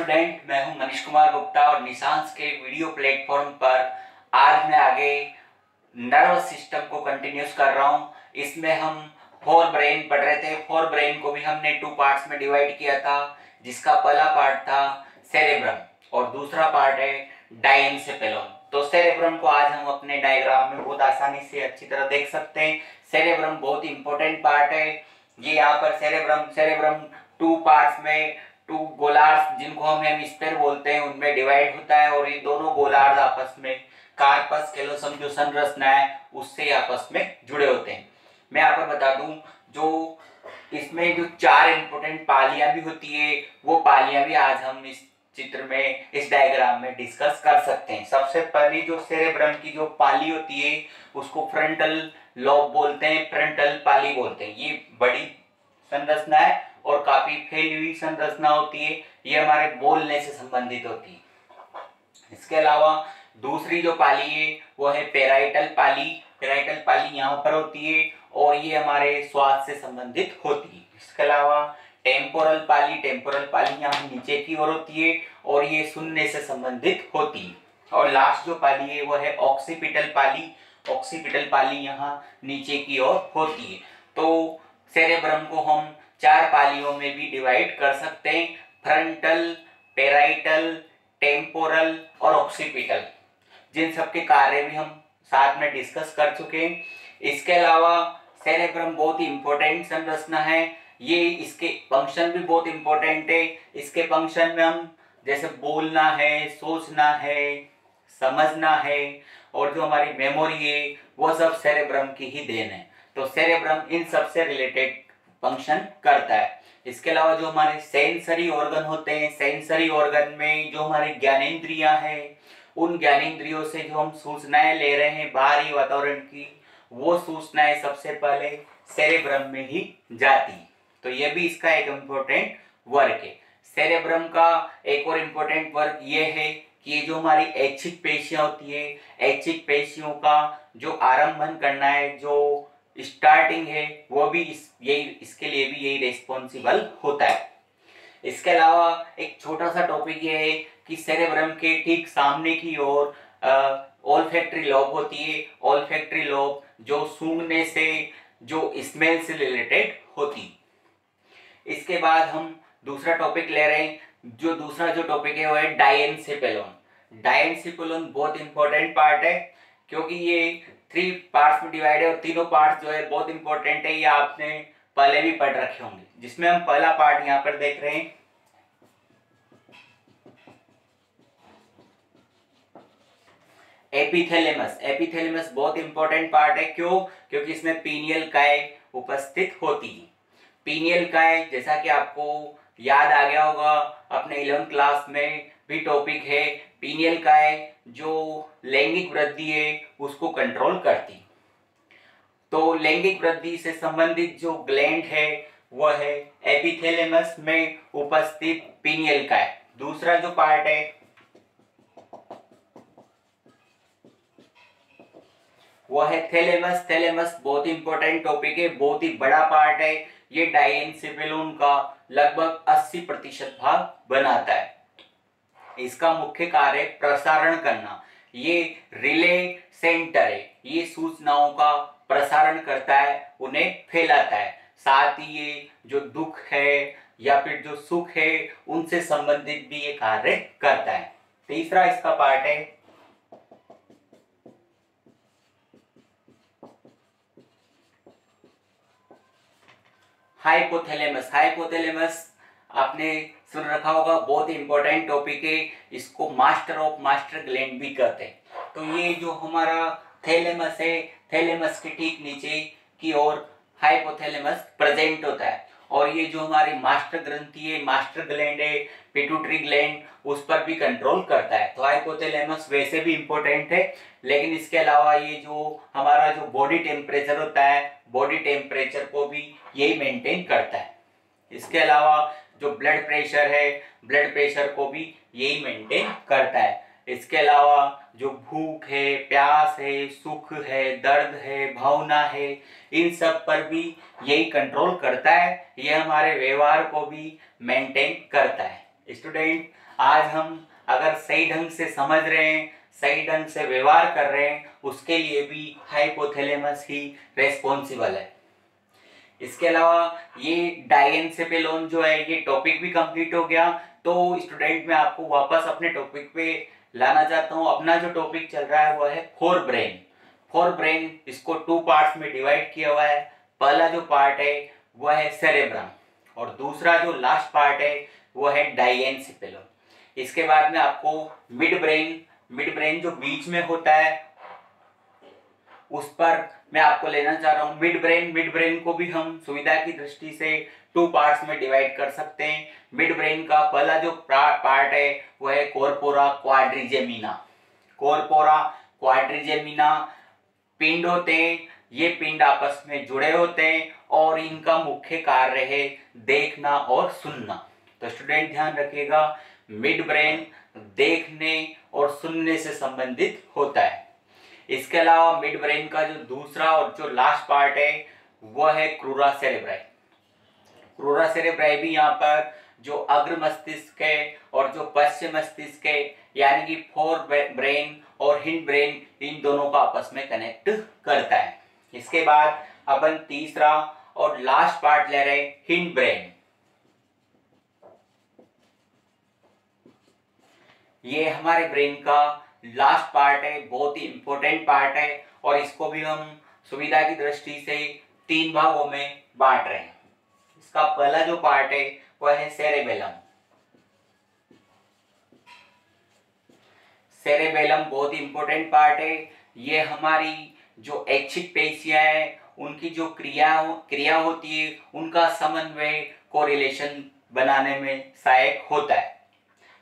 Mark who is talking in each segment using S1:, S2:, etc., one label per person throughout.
S1: Student, मैं हूं मनीष कुमार गुप्ता और निशांस के वीडियो प्लेटफॉर्म पर आज मैं आगे नर्वस सिस्टम को कंटिन्यूस कर रहा हूं। इसमें हम फोर ब्रेन पढ़ रहे थे। फोर ब्रेन को भी हमने टू पार्ट्स में डिवाइड किया था, जिसका पहला पार्ट था सेरेब्रम और दूसरा पार्ट है डायेनसेफेलोन। तो सेरेब्रम को आज हम अपने डायग्राम में बहुत आसानी से अच्छी तरह देख सकते हैं। सेरेब्रम बहुत इंपॉर्टेंट पार्ट है। ये यहाँ पर सेरेब्रम टू पार्ट्स में, टू गोलार्ड्स जिनको हम हेमिस्फीयर बोलते हैं, उनमें डिवाइड होता है और ये दोनों गोलार्ड आपस में कार्पस कैलोसम जो संरचना है उससे आपस में जुड़े होते हैं। मैं यहाँ पर बता दूं, जो इसमें जो चार इंपॉर्टेंट पालियां भी होती है वो पालियां भी आज हम इस चित्र में, इस डायग्राम में डिस्कस कर सकते हैं। सबसे पहली जो सेरेब्रम की जो पाली होती है उसको फ्रंटल लोब बोलते हैं, फ्रंटल पाली बोलते हैं। ये बड़ी संरचना है और काफी फैली हुई संरचना होती है। ये हमारे बोलने से संबंधित होती है। इसके अलावा दूसरी जो पाली है वो है पेराइटल पाली। पेराइटल पाली यहाँ पर होती है और ये हमारे श्वास से संबंधित होती है। इसके अलावा टेम्पोरल पाली यहाँ नीचे की ओर होती है और ये सुनने से संबंधित होती है। और लास्ट जो पाली है वो है ऑक्सीपिटल पाली। ऑक्सीपिटल पाली यहाँ नीचे की ओर होती है। तो सेरेब्रम को हम चार पालियों में भी डिवाइड कर सकते हैं, फ्रंटल, पेराइटल, टेम्पोरल और ऑक्सीपिटल, जिन सबके कार्य भी हम साथ में डिस्कस कर चुके हैं। इसके अलावा सेरेब्रम बहुत ही इंपॉर्टेंट संरचना है। ये इसके फंक्शन भी बहुत इंपॉर्टेंट है। इसके फंक्शन में हम जैसे बोलना है, सोचना है, समझना है और जो हमारी मेमोरी है वो सब सेरेब्रम की ही देन है। तो सेरेब्रम इन सब से रिलेटेड फंक्शन करता है। इसके अलावा जो हमारे सेंसरी ऑर्गन होते हैं, सेंसरी ऑर्गन में जो हमारी ज्ञानेंद्रियां हैं, उन ज्ञानेंद्रियों से जो हम सूचनाएं ले रहे हैं बाहरी वातावरण की, वो सूचनाएं सबसे पहले सेरेब्रम में ही जाती। तो ये भी इसका एक इम्पोर्टेंट वर्क है। सेरेब्रम का एक और इम्पोर्टेंट वर्क ये है कि ये जो हमारी ऐच्छिक पेशियां होती है, ऐच्छिक पेशियों का जो आरंभन करना है, जो स्टार्टिंग है, वो भी इसके लिए भी यही रेस्पॉन्सिबल होता है। इसके अलावा एक छोटा सा टॉपिक ये है कि सेरेब्रम के ठीक सामने की ओर ओल्फैक्टरी लोब होती है। ओल्फैक्टरी लोब जो सूंघने से, जो स्मेल से रिलेटेड होती। इसके बाद हम दूसरा टॉपिक ले रहे हैं। जो दूसरा जो टॉपिक है वो है डायेनसेफेलोन। डायेनसेफेलोन बहुत इंपॉर्टेंट पार्ट है क्योंकि ये थ्री पार्ट्स में डिवाइड है और तीनों पार्ट्स जो है बहुत इंपॉर्टेंट है। ये आपने पहले भी पढ़ रखे होंगे, जिसमें हम पहला पार्ट यहाँ पर देख रहे हैं। एपिथैलेमस। एपिथैलेमस बहुत इंपॉर्टेंट पार्ट है। क्यों? क्योंकि इसमें पीनियल काय उपस्थित होती है। पीनियल काय, जैसा कि आपको याद आ गया होगा, अपने 11th क्लास में भी टॉपिक है। पीनियल काय जो लैंगिक वृद्धि है उसको कंट्रोल करती। तो लैंगिक वृद्धि से संबंधित जो ग्लैंड है वो है एपिथैलेमस में उपस्थित पीनियल काय। दूसरा जो पार्ट है वो है थैलेमस। थैलेमस बहुत इंपॉर्टेंट टॉपिक है, बहुत ही बड़ा पार्ट है। ये डायेनसेफेलोन का लगभग 80% भाग बनाता है। इसका मुख्य कार्य प्रसारण करना। ये रिले सेंटर है, ये सूचनाओं का प्रसारण करता है, उन्हें फैलाता है। साथ ही ये जो दुख है या फिर जो सुख है उनसे संबंधित भी ये कार्य करता है। तीसरा इसका पार्ट है हाइपोथैलेमस। हाइपोथैलेमस आपने सुन रखा होगा, बहुत इंपॉर्टेंट टॉपिक है। इसको मास्टर ऑफ मास्टर ग्लैंड भी कहते हैं। तो ये जो हमारा थैलेमस है, थैलेमस के ठीक नीचे की ओर हाइपोथैलेमस प्रेजेंट होता है और ये जो हमारी मास्टर ग्रंथि है, मास्टर ग्लैंड है, पिट्यूटरी ग्लैंड, उस पर भी कंट्रोल करता है। तो हाइपोथैलेमस वैसे भी इंपॉर्टेंट है, लेकिन इसके अलावा ये जो हमारा जो बॉडी टेम्परेचर होता है, बॉडी टेम्परेचर को भी यही मेंटेन करता है। इसके अलावा जो ब्लड प्रेशर है, ब्लड प्रेशर को भी यही मेंटेन करता है। इसके अलावा जो भूख है, प्यास है, सुख है, दर्द है, भावना है, इन सब पर भी यही कंट्रोल करता है। यह हमारे व्यवहार को भी मेंटेन करता है। स्टूडेंट, आज हम अगर सही ढंग से समझ रहे हैं, सही ढंग से व्यवहार कर रहे हैं, उसके लिए भी हाइपोथैलेमस ही रेस्पॉन्सिबल है। इसके अलावा ये डायएन्सेफेलोन जो है, ये टॉपिक भी कंप्लीट हो गया। तो स्टूडेंट, मैं आपको वापस अपने टॉपिक पे लाना चाहता हूँ। अपना जो टॉपिक चल रहा है वो है फोर ब्रेन। फोर ब्रेन, इसको 2 पार्ट्स में डिवाइड किया हुआ है। पहला जो पार्ट है वो है सेरेब्रम, और दूसरा जो लास्ट पार्ट है वो है डायएन्सेफेलोन। इसके बाद में आपको मिड ब्रेन जो बीच में होता है उस पर मैं आपको लेना चाह रहा हूँ। मिड ब्रेन को भी हम सुविधा की दृष्टि से 2 पार्ट्स में डिवाइड कर सकते हैं। मिड ब्रेन का पहला जो पार्ट है वो है कॉर्पोरा क्वाड्रिजेमिना। कॉर्पोरा क्वाड्रिजेमिना पिंड होते हैं, ये पिंड आपस में जुड़े होते हैं और इनका मुख्य कार्य है देखना और सुनना। तो स्टूडेंट ध्यान रखिएगा, मिड ब्रेन देखने और सुनने से संबंधित होता है। इसके अलावा मिड ब्रेन का जो दूसरा और जो लास्ट पार्ट है वह है क्रूरा सेरेब्राई। क्रूरा सेरेब्राई भी यहाँ पर जो अग्र मस्तिष्क है और जो पश्चिम मस्तिष्क है, यानी कि फोर ब्रेन और हिंड ब्रेन, इन दोनों को आपस में कनेक्ट करता है। इसके बाद अपन तीसरा और लास्ट पार्ट ले रहे हैं, हिंड ब्रेन। ये हमारे ब्रेन का लास्ट पार्ट है, बहुत ही इंपॉर्टेंट पार्ट है, और इसको भी हम सुविधा की दृष्टि से 3 भागों में बांट रहे हैं। इसका पहला जो पार्ट है वह है सेरेबेलम। सेरेबेलम बहुत ही इंपॉर्टेंट पार्ट है। ये हमारी जो ऐच्छिक पेशियां है उनकी जो क्रिया होती है उनका समन्वय, कोरिलेशन बनाने में सहायक होता है।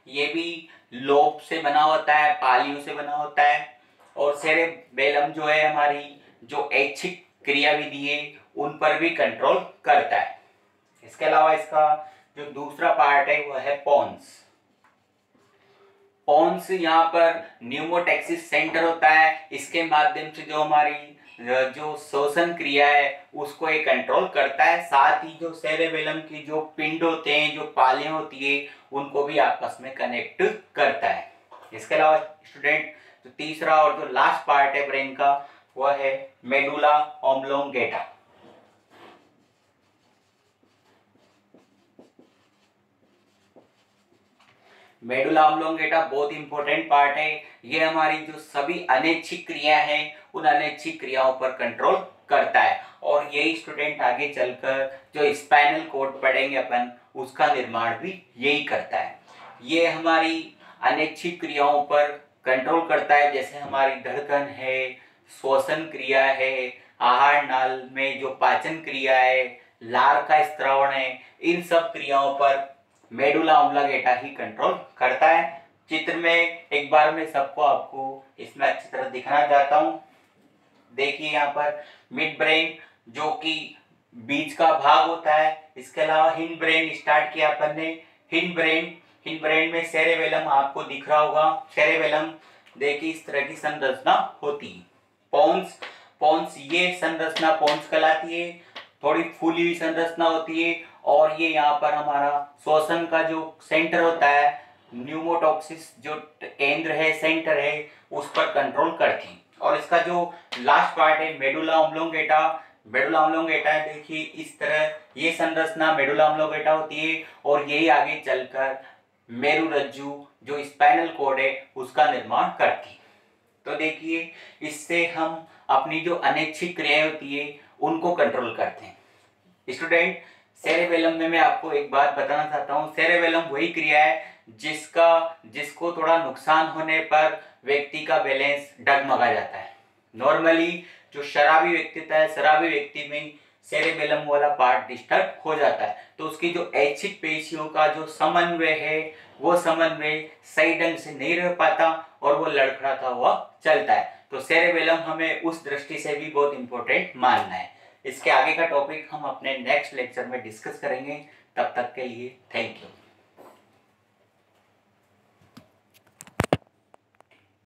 S1: ये भी लोब से बना होता है, पालियों से बना होता है, और सेरेबेलम जो है हमारी जो ऐच्छिक क्रियाविधि है उन पर भी कंट्रोल करता है। इसके अलावा इसका जो दूसरा पार्ट है वह है पोन्स। पोन्स यहाँ पर न्यूमोटैक्सिस सेंटर होता है, इसके माध्यम से जो हमारी जो श्वसन क्रिया है उसको ये कंट्रोल करता है। साथ ही जो सेरेबेलम की जो पिंड होते हैं, जो पालियां होती है, उनको भी आपस में कनेक्ट करता है। इसके अलावा स्टूडेंट, जो तीसरा और जो लास्ट पार्ट है ब्रेन का वह है मेडुला ऑब्लोंगेटा। मेडुला ऑब्लोंगेटा बहुत इंपॉर्टेंट पार्ट है। ये हमारी जो सभी अनैच्छिक क्रिया है उन अनैच्छिक क्रियाओं पर कंट्रोल करता है, और यही स्टूडेंट आगे चलकर जो स्पाइनल कॉर्ड पढ़ेंगे अपन, उसका निर्माण भी यही करता है। ये हमारी अनैच्छिक क्रियाओं पर कंट्रोल करता है, जैसे हमारी धड़कन है, श्वसन क्रिया है, आहार नाल में जो पाचन क्रिया है, लार का स्त्रावण है, इन सब क्रियाओं पर मेडुला ऑब्लोंगेटा ही कंट्रोल करता है। चित्र में एक बार मैं सबको आपको इसमें अच्छी तरह दिखाना चाहता हूँ। देखिए यहाँ पर मिड ब्रेन जो कि बीच का भाग होता है। इसके अलावा हिंड ब्रेन स्टार्ट किया अपन ने। हिंड ब्रेन में सेरेबेलम आपको दिख रहा होगा। सेरेबेलम देखिए इस तरह की संरचना होती है। पोन्स ये संरचना पोन्स कहलाती है। थोड़ी फूली हुई संरचना होती है, और ये यहाँ पर हमारा श्वसन का जो सेंटर होता है, न्यूमोटॉक्सिस जो केंद्र है, सेंटर है, उस पर कंट्रोल करती है। और इसका जो लास्ट पार्ट है मेडुला ऑब्लोंगेटा, देखिए इस तरह ये संरचना मेडुला ऑब्लोंगेटा होती है, और यही आगे चलकर मेरुरज्जु जो स्पाइनल कॉर्ड है उसका निर्माण करती है। तो देखिए इससे हम अपनी जो अनैच्छिक क्रियाएं होती है उनको कंट्रोल करते हैं। स्टूडेंट, सेरेबेलम में मैं आपको एक बात बताना चाहता हूँ। सेरेबेलम वही क्रिया है जिसको थोड़ा नुकसान होने पर व्यक्ति का बैलेंस डगमगा जाता है। नॉर्मली जो शराबी व्यक्ति में सेरेबेलम वाला पार्ट डिस्टर्ब हो जाता है, तो उसकी जो ऐच्छिक पेशियों का जो समन्वय है वो समन्वय सही ढंग से नहीं रह पाता और वो लड़खड़ाता हुआ चलता है। तो सेरेबेलम हमें उस दृष्टि से भी बहुत इंपॉर्टेंट मानना है। इसके आगे का टॉपिक हम अपने नेक्स्ट लेक्चर में डिस्कस करेंगे। तब तक के लिए थैंक यू।